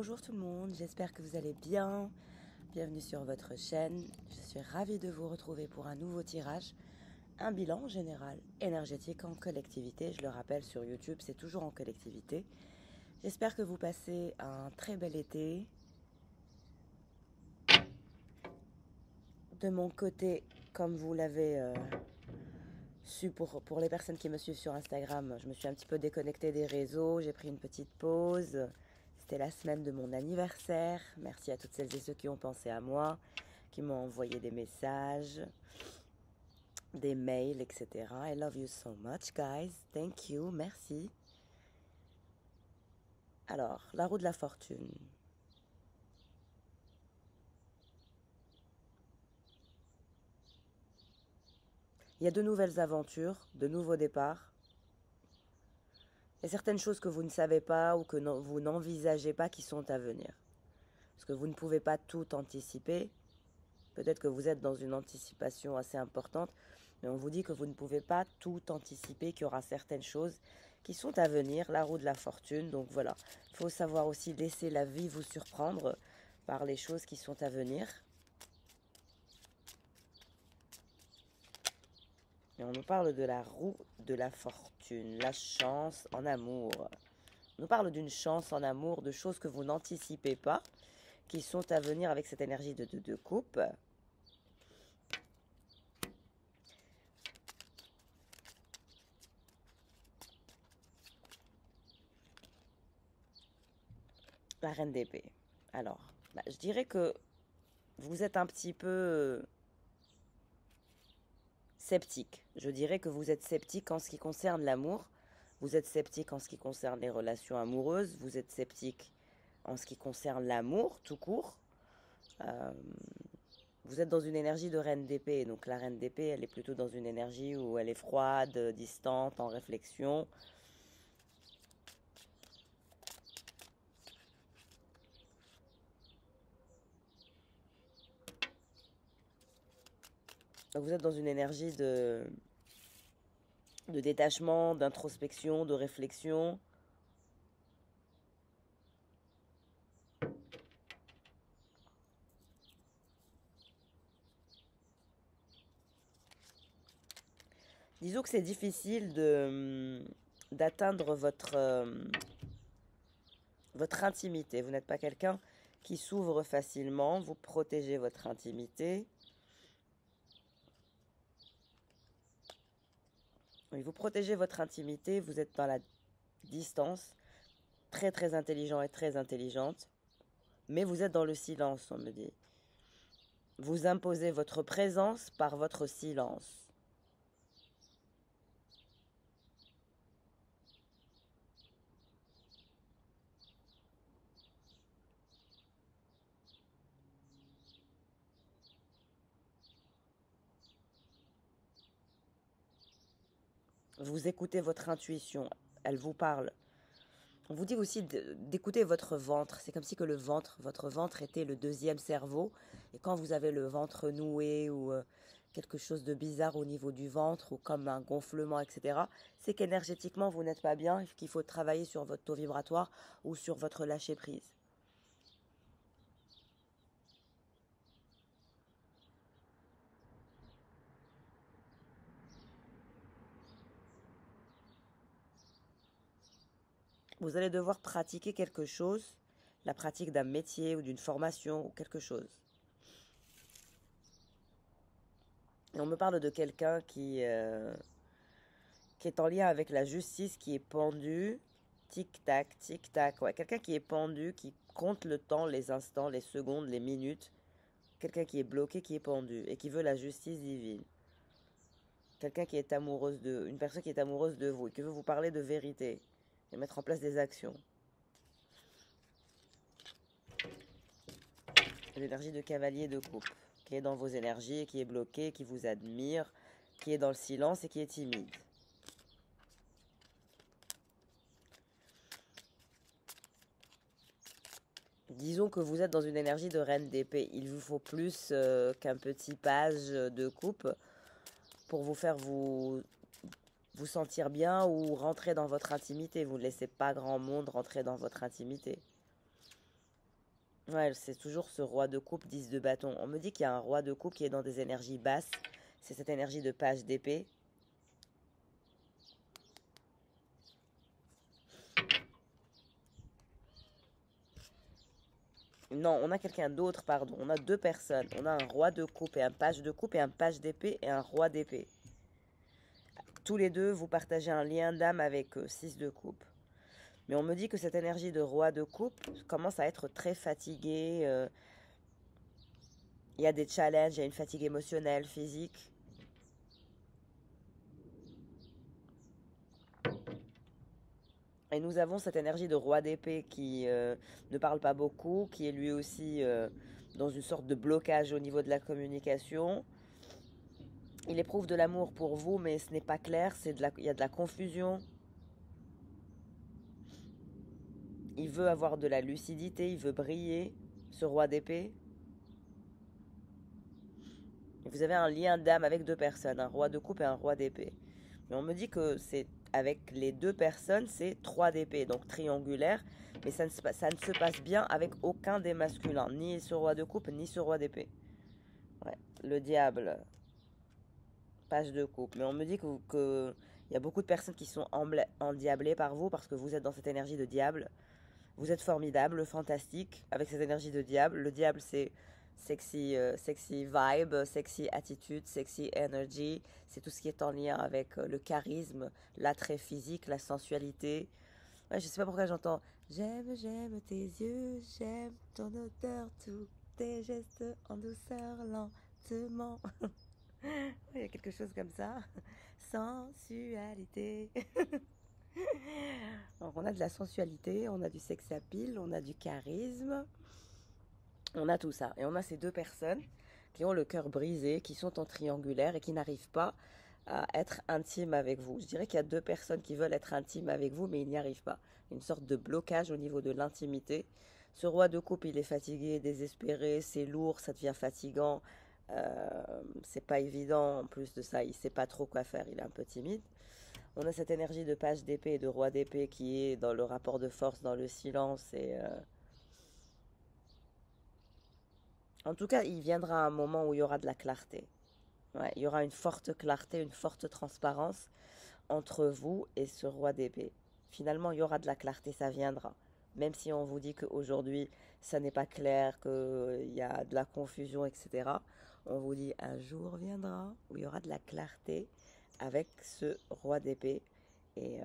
Bonjour tout le monde, j'espère que vous allez bien. Bienvenue sur votre chaîne. Je suis ravie de vous retrouver pour un nouveau tirage. Un bilan général énergétique en collectivité. Je le rappelle, sur YouTube, c'est toujours en collectivité. J'espère que vous passez un très bel été. De mon côté, comme vous l'avez su pour les personnes qui me suivent sur Instagram, je me suis un petit peu déconnectée des réseaux. J'ai pris une petite pause. C'était la semaine de mon anniversaire. Merci à toutes celles et ceux qui ont pensé à moi, qui m'ont envoyé des messages, des mails, etc. I love you so much, guys. Thank you. Merci. Alors, la roue de la fortune. Il y a de nouvelles aventures, de nouveaux départs. Il y a certaines choses que vous ne savez pas ou que vous n'envisagez pas qui sont à venir. Parce que vous ne pouvez pas tout anticiper. Peut-être que vous êtes dans une anticipation assez importante, mais on vous dit que vous ne pouvez pas tout anticiper, qu'il y aura certaines choses qui sont à venir, la roue de la fortune. Donc voilà, il faut savoir aussi laisser la vie vous surprendre par les choses qui sont à venir. Et on nous parle de la roue de la fortune, la chance en amour. On nous parle d'une chance en amour, de choses que vous n'anticipez pas, qui sont à venir avec cette énergie de coupe. La reine d'épée. Alors, je dirais que vous êtes un petit peu sceptique. Je dirais que vous êtes sceptique en ce qui concerne l'amour. Vous êtes sceptique en ce qui concerne les relations amoureuses. Vous êtes sceptique en ce qui concerne l'amour, tout court. Vous êtes dans une énergie de reine d'épée. Donc la reine d'épée, elle est plutôt dans une énergie où elle est froide, distante, en réflexion. Donc vous êtes dans une énergie de détachement, d'introspection, de réflexion. Disons que c'est difficile d'atteindre votre intimité. Vous n'êtes pas quelqu'un qui s'ouvre facilement. Vous protégez votre intimité. Oui, vous protégez votre intimité. Vous êtes dans la distance. Très très intelligent et très intelligente. Mais vous êtes dans le silence, on me dit. Vous imposez votre présence par votre silence. Vous écoutez votre intuition. Elle vous parle. On vous dit aussi d'écouter votre ventre. C'est comme si que votre ventre était le deuxième cerveau. Et quand vous avez le ventre noué ou quelque chose de bizarre au niveau du ventre ou comme un gonflement, etc., c'est qu'énergétiquement, vous n'êtes pas bien et qu'il faut travailler sur votre taux vibratoire ou sur votre lâcher-prise. Vous allez devoir pratiquer quelque chose, la pratique d'un métier ou d'une formation ou quelque chose. Et on me parle de quelqu'un qui est en lien avec la justice, qui est pendu, tic-tac, tic-tac, ouais, quelqu'un qui est pendu, qui compte le temps, les instants, les secondes, les minutes, quelqu'un qui est bloqué, qui est pendu, et qui veut la justice divine. Quelqu'un qui est amoureuse de, une personne qui est amoureuse de vous, et qui veut vous parler de vérité, et mettre en place des actions. L'énergie de cavalier de coupe, qui est dans vos énergies, qui est bloqué, qui vous admire, qui est dans le silence et qui est timide. Disons que vous êtes dans une énergie de reine d'épée. Il vous faut plus qu'un petit page de coupe pour vous faire vous sentir bien ou rentrer dans votre intimité. Vous ne laissez pas grand monde rentrer dans votre intimité. Ouais, c'est toujours ce roi de coupe, 10 de bâton. On me dit qu'il y a un roi de coupe qui est dans des énergies basses. C'est cette énergie de page d'épée. Non, on a quelqu'un d'autre, pardon. On a deux personnes. On a un roi de coupe et un page de coupe et un page d'épée et un roi d'épée. Tous les deux, vous partagez un lien d'âme avec eux, 6 de coupe. Mais on me dit que cette énergie de roi de coupe commence à être très fatiguée. Il y a des challenges, il y a une fatigue émotionnelle, physique. Et nous avons cette énergie de roi d'épée qui ne parle pas beaucoup, qui est lui aussi dans une sorte de blocage au niveau de la communication. Il éprouve de l'amour pour vous, mais ce n'est pas clair, il y a de la confusion. Il veut avoir de la lucidité, il veut briller, ce roi d'épée. Et vous avez un lien d'âme avec deux personnes, un roi de coupe et un roi d'épée. Mais on me dit que c'est avec les deux personnes, c'est 3 d'épée, donc triangulaire. Mais ça ne se passe bien avec aucun des masculins, ni ce roi de coupe, ni ce roi d'épée. Ouais, le diable, page de coupe. Mais on me dit que y a beaucoup de personnes qui sont endiablées par vous parce que vous êtes dans cette énergie de diable. Vous êtes formidable, fantastique, avec cette énergie de diable. Le diable, c'est sexy, sexy vibe, sexy attitude, sexy energy. C'est tout ce qui est en lien avec le charisme, l'attrait physique, la sensualité. Ouais, je sais pas pourquoi j'entends j'aime, j'aime tes yeux, j'aime ton odeur, tous tes gestes en douceur, lentement. Il y a quelque chose comme ça. Sensualité. Donc on a de la sensualité, on a du sex appeal, on a du charisme, on a tout ça. Et on a ces deux personnes qui ont le cœur brisé, qui sont en triangulaire et qui n'arrivent pas à être intimes avec vous. Je dirais qu'il y a deux personnes qui veulent être intimes avec vous, mais ils n'y arrivent pas. Une sorte de blocage au niveau de l'intimité. Ce roi de coupe, il est fatigué, désespéré, c'est lourd, ça devient fatigant. C'est pas évident. En plus de ça, il sait pas trop quoi faire, il est un peu timide. On a cette énergie de page d'épée et de roi d'épée qui est dans le rapport de force, dans le silence. Et en tout cas, il viendra un moment où il y aura de la clarté. Ouais, il y aura une forte clarté, une forte transparence entre vous et ce roi d'épée. Finalement, il y aura de la clarté, ça viendra. Même si on vous dit qu'aujourd'hui, ça n'est pas clair, qu'il y a de la confusion, etc. On vous dit un jour viendra où il y aura de la clarté avec ce roi d'épée. Et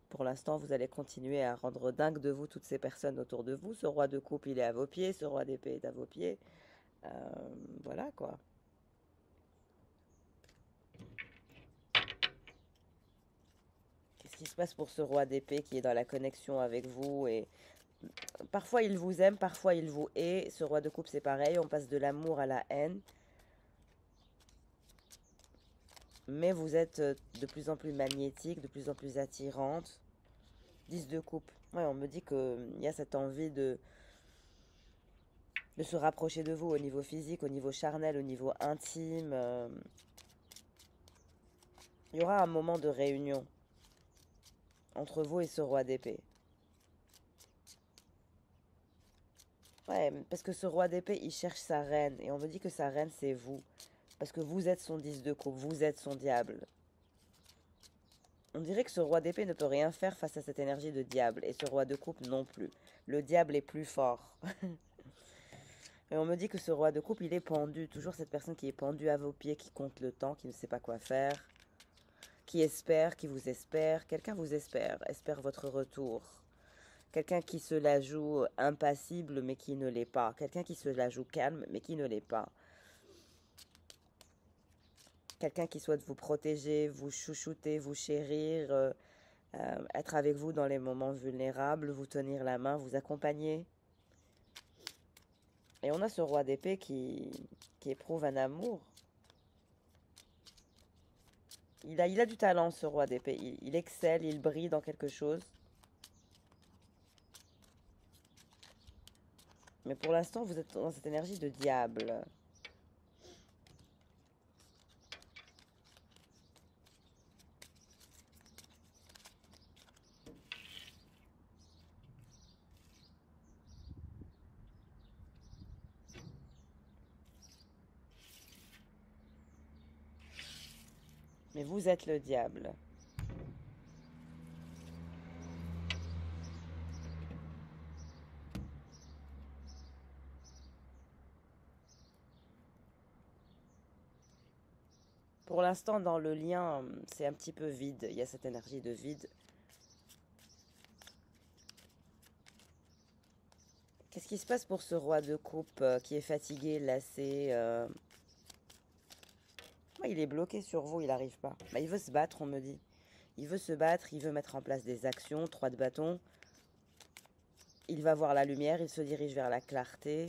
pour l'instant, vous allez continuer à rendre dingue de vous toutes ces personnes autour de vous. Ce roi de coupe, il est à vos pieds. Ce roi d'épée est à vos pieds. Euh, voilà quoi. Qu'est-ce qui se passe pour ce roi d'épée qui est dans la connexion avec vous et parfois il vous aime, parfois il vous hait. Ce roi de coupe, c'est pareil. On passe de l'amour à la haine. Mais vous êtes de plus en plus magnétique, de plus en plus attirante. 10 de coupe. Ouais, on me dit qu'il y a cette envie de se rapprocher de vous au niveau physique, au niveau charnel, au niveau intime. Il y aura un moment de réunion entre vous et ce roi d'épée. Ouais, parce que ce roi d'épée, il cherche sa reine. Et on me dit que sa reine, c'est vous. Parce que vous êtes son 10 de coupe, vous êtes son diable. On dirait que ce roi d'épée ne peut rien faire face à cette énergie de diable. Et ce roi de coupe non plus. Le diable est plus fort. Et on me dit que ce roi de coupe, il est pendu. Toujours cette personne qui est pendue à vos pieds, qui compte le temps, qui ne sait pas quoi faire. Qui espère, qui vous espère. Quelqu'un vous espère votre retour. Quelqu'un qui se la joue impassible mais qui ne l'est pas. Quelqu'un qui se la joue calme mais qui ne l'est pas. Quelqu'un qui souhaite vous protéger, vous chouchouter, vous chérir, être avec vous dans les moments vulnérables, vous tenir la main, vous accompagner. Et on a ce roi d'épée qui éprouve un amour. Il a du talent, ce roi d'épée. Il excelle, il brille dans quelque chose. Mais pour l'instant, vous êtes dans cette énergie de diable. Mais vous êtes le diable. Pour l'instant, dans le lien, c'est un petit peu vide. Il y a cette énergie de vide. Qu'est-ce qui se passe pour ce roi de coupe qui est fatigué, lassé il est bloqué sur vous, il n'arrive pas. Bah, il veut se battre, on me dit. Il veut se battre, il veut mettre en place des actions. 3 de bâton. Il va voir la lumière, il se dirige vers la clarté.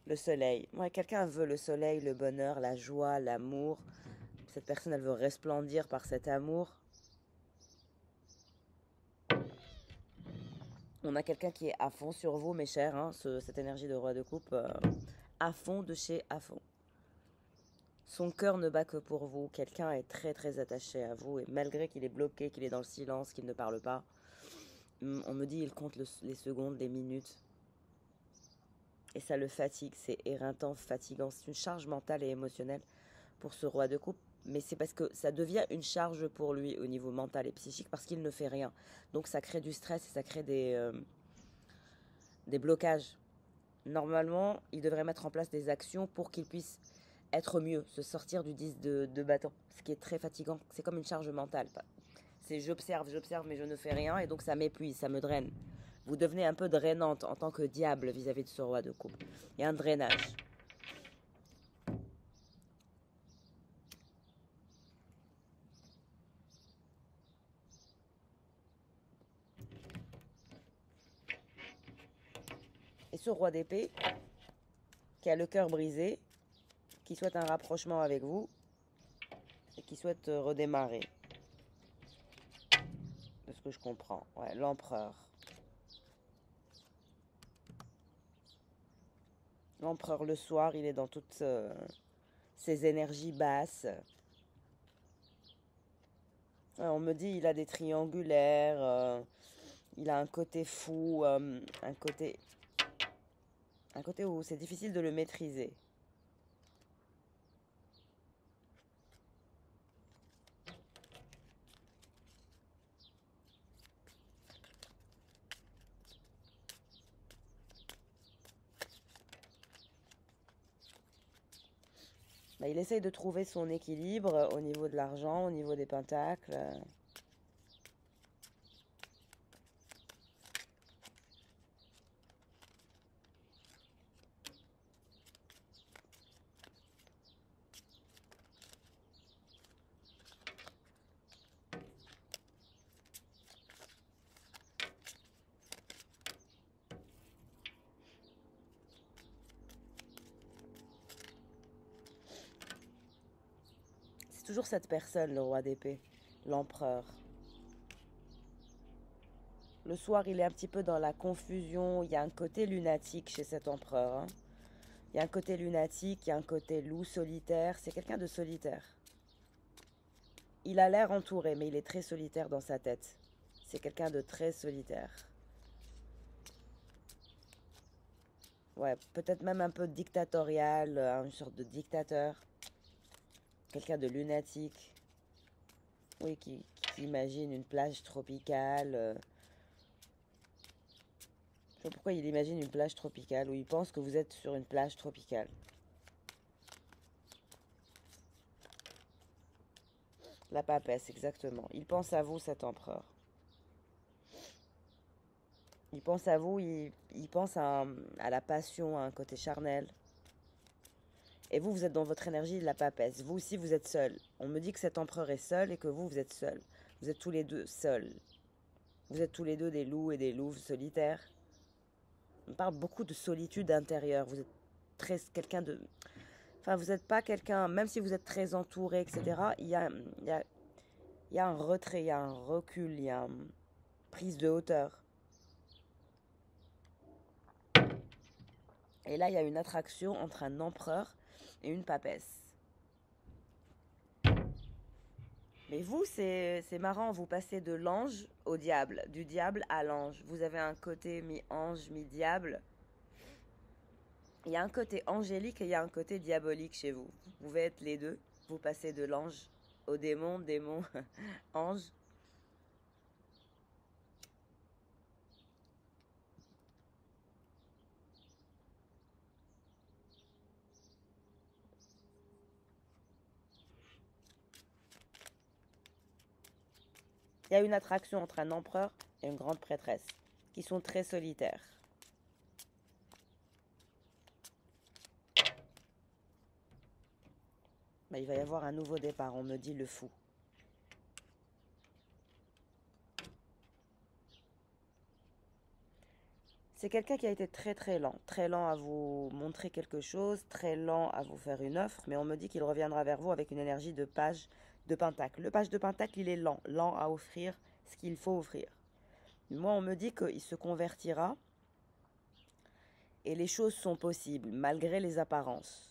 Le soleil. Ouais, quelqu'un veut le soleil, le bonheur, la joie, l'amour. Cette personne, elle veut resplendir par cet amour. On a quelqu'un qui est à fond sur vous, mes chers, hein, cette énergie de roi de coupe, à fond de chez à fond. Son cœur ne bat que pour vous. Quelqu'un est très très attaché à vous et malgré qu'il est bloqué, qu'il est dans le silence, qu'il ne parle pas, on me dit il compte les secondes, les minutes. Et ça le fatigue, c'est éreintant, fatigant. C'est une charge mentale et émotionnelle pour ce roi de coupe. Mais c'est parce que ça devient une charge pour lui au niveau mental et psychique parce qu'il ne fait rien. Donc ça crée du stress et ça crée des blocages. Normalement, il devrait mettre en place des actions pour qu'il puisse être mieux, se sortir du 10 de bâton. Ce qui est très fatigant. C'est comme une charge mentale. C'est j'observe, mais je ne fais rien et donc ça m'épuise, ça me draine. Vous devenez un peu drainante en tant que diable vis-à-vis de ce roi de coupe. Il y a un drainage. Et ce roi d'épée, qui a le cœur brisé, qui souhaite un rapprochement avec vous et qui souhaite redémarrer. De ce que je comprends. Ouais, l'empereur. L'empereur, le soir, il est dans toutes ses énergies basses. Ouais, on me dit il a des triangulaires, il a un côté fou, un côté où c'est difficile de le maîtriser. Bah, il essaye de trouver son équilibre au niveau de l'argent, au niveau des pentacles. C'est toujours cette personne, le roi d'épée, l'empereur. Le soir, il est un petit peu dans la confusion. Il y a un côté lunatique chez cet empereur, hein. Il y a un côté lunatique, il y a un côté loup solitaire. C'est quelqu'un de solitaire. Il a l'air entouré, mais il est très solitaire dans sa tête. C'est quelqu'un de très solitaire. Ouais, peut-être même un peu dictatorial, une sorte de dictateur. Quelqu'un de lunatique. Oui, qui imagine une plage tropicale. Je sais pas pourquoi il imagine une plage tropicale, ou il pense que vous êtes sur une plage tropicale. La papesse, exactement. Il pense à vous, cet empereur. Il pense à vous, il pense à la passion, à un côté charnel. Et vous, vous êtes dans votre énergie de la papesse. Vous aussi, vous êtes seul. On me dit que cet empereur est seul et que vous, vous êtes seul. Vous êtes tous les deux seuls. Vous êtes tous les deux des loups et des louves solitaires. On parle beaucoup de solitude intérieure. Vous êtes très quelqu'un de... Enfin, vous n'êtes pas quelqu'un... Même si vous êtes très entouré, etc., il y a un retrait, il y a un recul, il y a une prise de hauteur. Et là, il y a une attraction entre un empereur et une papesse. Mais vous, c'est marrant, vous passez de l'ange au diable, du diable à l'ange. Vous avez un côté mi-ange, mi-diable. Il y a un côté angélique et il y a un côté diabolique chez vous. Vous pouvez être les deux. Vous passez de l'ange au démon, démon, ange. Il y a une attraction entre un empereur et une grande prêtresse, qui sont très solitaires. Il va y avoir un nouveau départ, on me dit le fou. C'est quelqu'un qui a été très lent à vous montrer quelque chose, très lent à vous faire une offre, mais on me dit qu'il reviendra vers vous avec une énergie de page de pentacle. Le page de pentacle, il est lent à offrir ce qu'il faut offrir. Moi, on me dit qu'il se convertira et les choses sont possibles, malgré les apparences.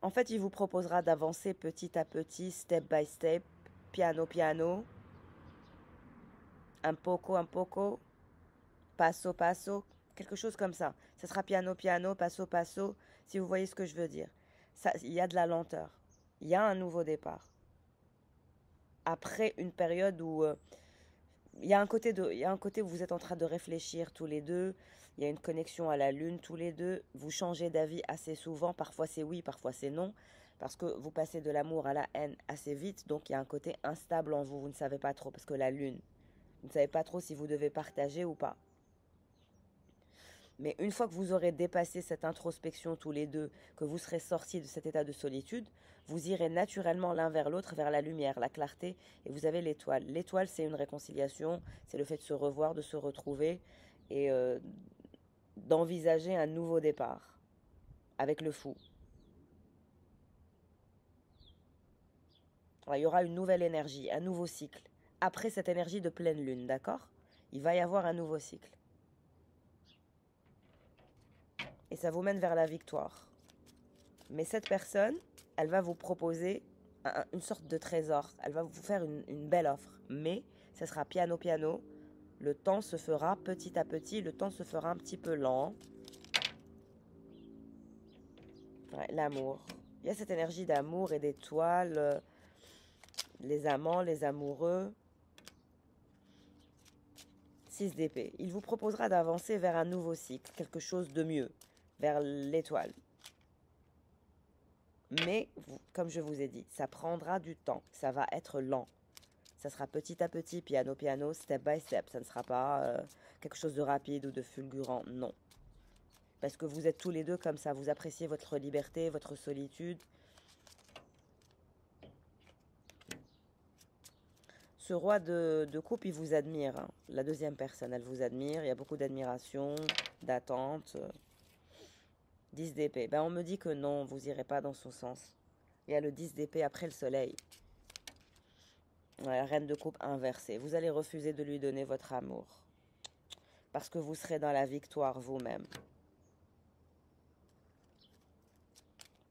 En fait, il vous proposera d'avancer petit à petit, step by step, piano piano, un poco, passo passo, quelque chose comme ça. Ce sera piano piano, passo passo, si vous voyez ce que je veux dire. Ça, il y a de la lenteur. Il y a un nouveau départ. Après une période où il y a un côté où vous êtes en train de réfléchir tous les deux. Il y a une connexion à la lune tous les deux. Vous changez d'avis assez souvent. Parfois c'est oui, parfois c'est non. Parce que vous passez de l'amour à la haine assez vite. Donc il y a un côté instable en vous. Vous ne savez pas trop. Parce que la lune, vous ne savez pas trop si vous devez partager ou pas. Mais une fois que vous aurez dépassé cette introspection tous les deux, que vous serez sortis de cet état de solitude, vous irez naturellement l'un vers l'autre, vers la lumière, la clarté, et vous avez l'étoile. L'étoile, c'est une réconciliation, c'est le fait de se revoir, de se retrouver, et d'envisager un nouveau départ, avec le fou. Alors, il y aura une nouvelle énergie, un nouveau cycle. Après cette énergie de pleine lune, d'accord? Il va y avoir un nouveau cycle. Et ça vous mène vers la victoire. Mais cette personne, elle va vous proposer une sorte de trésor. Elle va vous faire une belle offre. Mais ça sera piano piano. Le temps se fera petit à petit. Le temps se fera un petit peu lent. Ouais, l'amour. Il y a cette énergie d'amour et d'étoiles. Les amants, les amoureux. 6 d'épée. Il vous proposera d'avancer vers un nouveau cycle. Quelque chose de mieux. Vers l'étoile. Mais, comme je vous ai dit, ça prendra du temps. Ça va être lent. Ça sera petit à petit, piano piano, step by step. Ça ne sera pas quelque chose de rapide ou de fulgurant, non. Parce que vous êtes tous les deux comme ça. Vous appréciez votre liberté, votre solitude. Ce roi de coupe, il vous admire. Hein. La deuxième personne, elle vous admire. Il y a beaucoup d'admiration, d'attente. 10 d'épée. On me dit que non, vous irez pas dans son sens. Il y a le 10 d'épée après le soleil. Ouais, reine de coupe inversée. Vous allez refuser de lui donner votre amour. Parce que vous serez dans la victoire vous-même.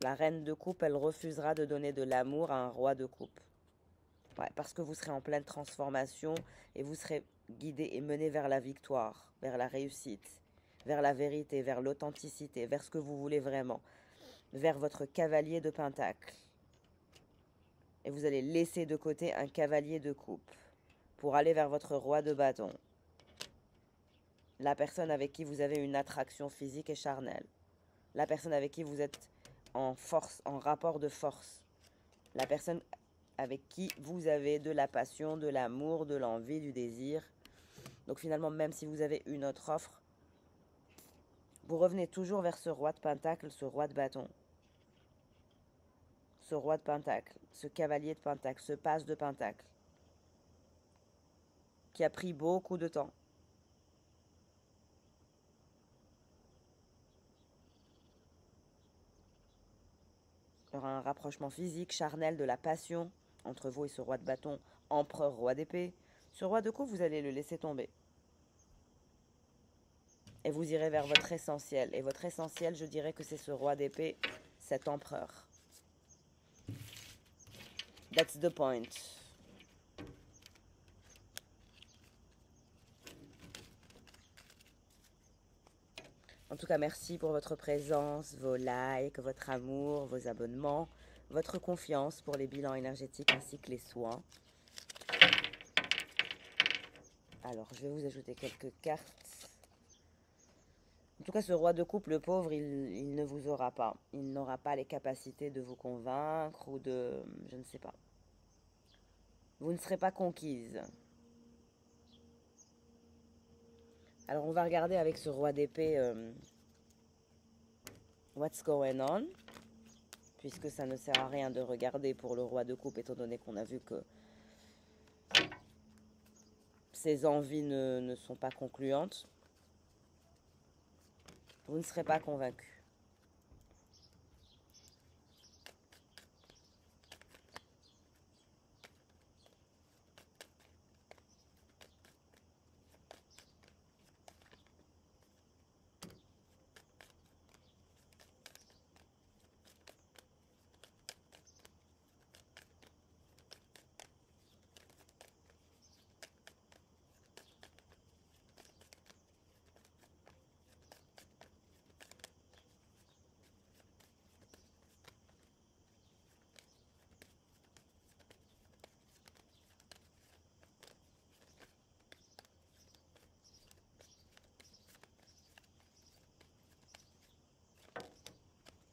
La reine de coupe, elle refusera de donner de l'amour à un roi de coupe. Ouais, parce que vous serez en pleine transformation et vous serez guidé et mené vers la victoire, vers la réussite, vers la vérité, vers l'authenticité, vers ce que vous voulez vraiment, vers votre cavalier de pentacle. Et vous allez laisser de côté un cavalier de coupe pour aller vers votre roi de bâton. La personne avec qui vous avez une attraction physique et charnelle. La personne avec qui vous êtes en force, en rapport de force. La personne avec qui vous avez de la passion, de l'amour, de l'envie, du désir. Donc finalement, même si vous avez une autre offre, vous revenez toujours vers ce roi de pentacle, ce roi de bâton. Ce roi de pentacle, ce cavalier de pentacle, ce page de pentacle, qui a pris beaucoup de temps. Il y aura un rapprochement physique, charnel, de la passion entre vous et ce roi de bâton, empereur, roi d'épée. Ce roi de coupe, vous allez le laisser tomber. Et vous irez vers votre essentiel. Et votre essentiel, je dirais que c'est ce roi d'épée, cet empereur. That's the point. En tout cas, merci pour votre présence, vos likes, votre amour, vos abonnements, votre confiance pour les bilans énergétiques ainsi que les soins. Alors, je vais vous ajouter quelques cartes. En tout cas, ce roi de coupe, le pauvre, il ne vous aura pas. Il n'aura pas les capacités de vous convaincre ou de... je ne sais pas. Vous ne serez pas conquise. Alors, on va regarder avec ce roi d'épée what's going on, puisque ça ne sert à rien de regarder pour le roi de coupe, étant donné qu'on a vu que ses envies ne sont pas concluantes. Vous ne serez pas convaincu.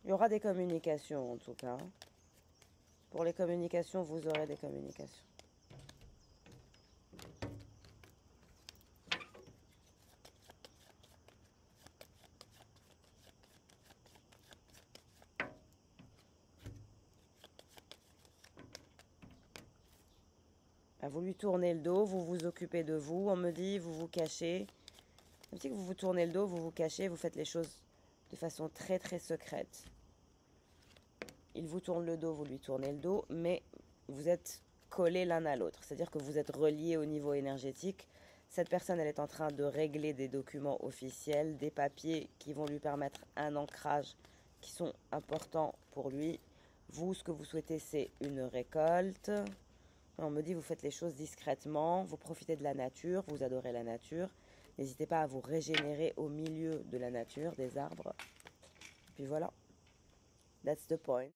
Il y aura des communications en tout cas. Pour les communications, vous aurez des communications. Vous lui tournez le dos, vous vous occupez de vous. On me dit, vous vous cachez. Comme si vous vous tournez le dos, vous vous cachez, vous faites les choses de façon très très secrète. Il vous tourne le dos, vous lui tournez le dos, mais vous êtes collés l'un à l'autre. C'est-à-dire que vous êtes reliés au niveau énergétique. Cette personne, elle est en train de régler des documents officiels, des papiers qui vont lui permettre un ancrage qui sont importants pour lui. Vous, ce que vous souhaitez, c'est une récolte. On me dit, vous faites les choses discrètement, vous profitez de la nature, vous adorez la nature. N'hésitez pas à vous régénérer au milieu de la nature, des arbres. Puis voilà, that's the point.